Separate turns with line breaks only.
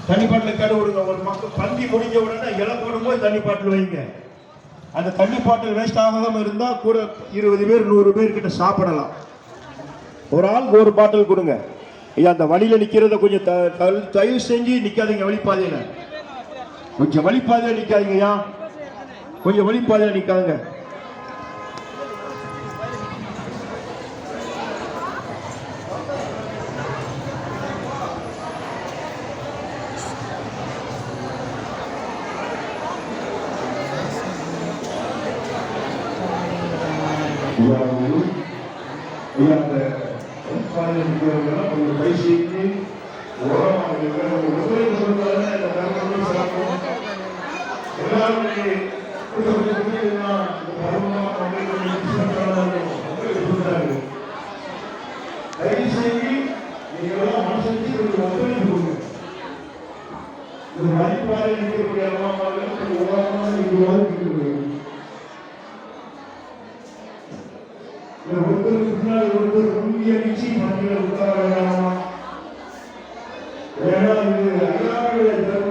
தண்ணி பாட்டில் கேடு விடுங்க. ஒரு மக்கள் பந்தி முடிஞ்ச உடனே இலை போடும்போது தண்ணி பாட்டில் வைங்க. அந்த தண்ணி பாட்டில் வேஸ்ட் ஆகாம இருந்தா கூட 20 பேர் 100 பேர் கிட்ட சாப்பிடலாம். ஒரு ஆளுக்கு ஒரு பாட்டில் கொடுங்க. ஐயா அந்த வழியில நிக்கிறத கொஞ்சம் தயவு செஞ்சு நிக்காதீங்க. வழிபாதையில கொஞ்சம் வழிபாதையில நிக்காதீங்க. ஐயா கொஞ்சம் வழிபாதையில நிக்காதுங்க. கொஞ்சம் கை செய்து ஒருத்தருக்கு பின்னால் ஒருத்தர் முன்னிய நிச்சயம்